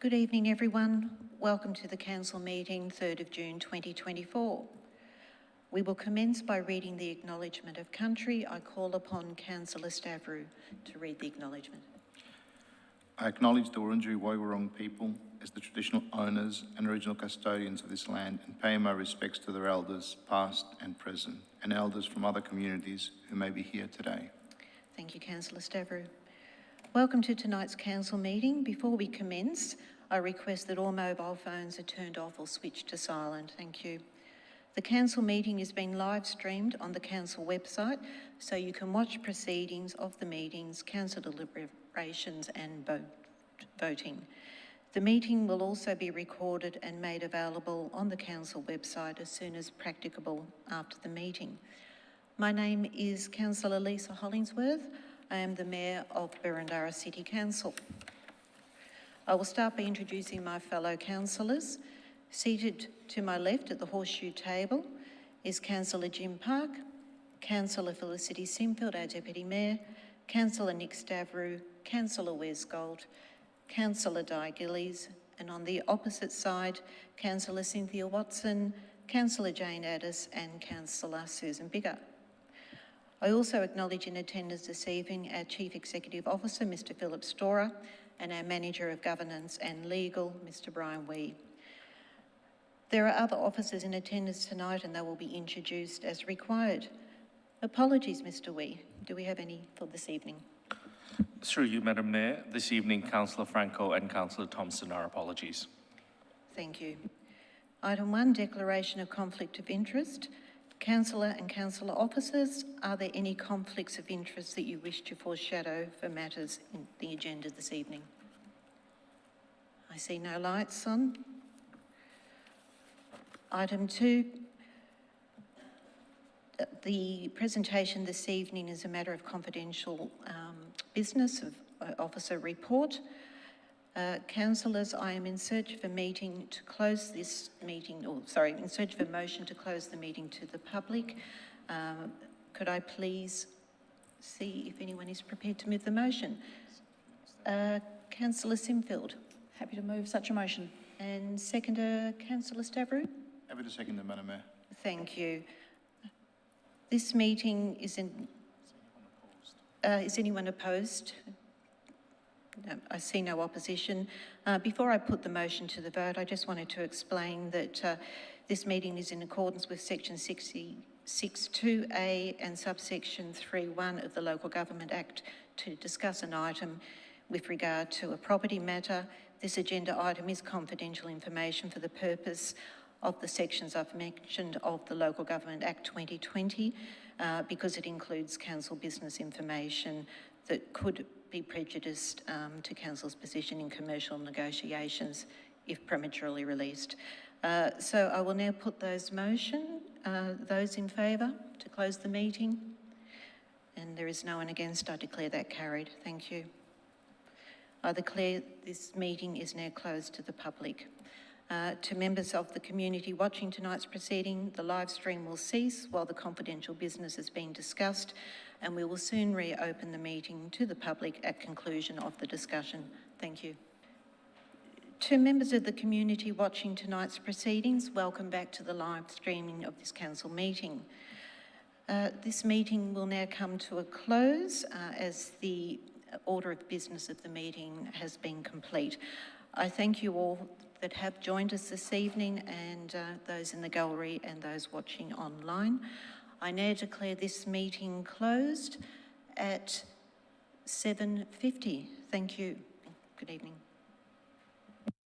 Good evening, everyone. Welcome to the Council meeting, 3rd of June 2024. We will commence by reading the Acknowledgement of Country. I call upon Councillor Stavrou to read the acknowledgement. I acknowledge the Wurundjeri Woi-wurrung people as the traditional owners and original custodians of this land and pay my respects to their elders, past and present, and elders from other communities who may be here today. Thank you, Councillor Stavrou. Welcome to tonight's Council meeting. Before we commence, I request that all mobile phones are turned off or switched to silent. Thank you. The Council meeting is being live streamed on the Council website, so you can watch proceedings of the meetings, Council deliberations and voting. The meeting will also be recorded and made available on the Council website as soon as practicable after the meeting. My name is Councillor Lisa Hollingsworth. I am the Mayor of Boroondara City Council. I will start by introducing my fellow councillors. Seated to my left at the horseshoe table is Councillor Jim Park, Councillor Felicity Simfield, our Deputy Mayor, Councillor Nick Stavrou, Councillor Wes Gold, Councillor Di Gillies, and on the opposite side, Councillor Cynthia Watson, Councillor Jane Addis and Councillor Susan Biggar. I also acknowledge in attendance this evening our Chief Executive Officer, Mr Philip Storer, and our Manager of Governance and Legal, Mr Brian Wee. There are other officers in attendance tonight and they will be introduced as required. Apologies, Mr Wee. Do we have any for this evening? Through you, Madam Mayor, this evening Councillor Franco and Councillor Thompson are apologies. Thank you. Item 1, Declaration of Conflict of Interest. Councillor and Councillor officers, are there any conflicts of interest that you wish to foreshadow for matters in the agenda this evening? I see no lights on. Item 2, the presentation this evening is a matter of confidential business of officer report. Councillors, I am in search of a meeting to close this meeting, in search of a motion to close the meeting to the public. Could I please see if anyone is prepared to move the motion? Councillor Simfield. Happy to move such a motion. And seconder, Councillor Stavrou. Happy to second it, Madam Mayor. Thank you. This meeting is in... is anyone opposed? No, I see no opposition. Before I put the motion to the vote, I just wanted to explain that this meeting is in accordance with section 66(2)(a) and subsection 3(1) of the Local Government Act to discuss an item with regard to a property matter. This agenda item is confidential information for the purpose of the sections I've mentioned of the Local Government Act 2020 because it includes council business information that could be prejudiced to council's position in commercial negotiations if prematurely released. So I will now put those motion. Those in favour to close the meeting? And there is no one against. I declare that carried. Thank you. I declare this meeting is now closed to the public. To members of the community watching tonight's proceeding, the live stream will cease while the confidential business is being discussed, and we will soon reopen the meeting to the public at conclusion of the discussion. Thank you. To members of the community watching tonight's proceedings, welcome back to the live streaming of this council meeting. This meeting will now come to a close as the order of business of the meeting has been complete. I thank you all that have joined us this evening and those in the gallery and those watching online. I now declare this meeting closed at 7:50. Thank you. Good evening.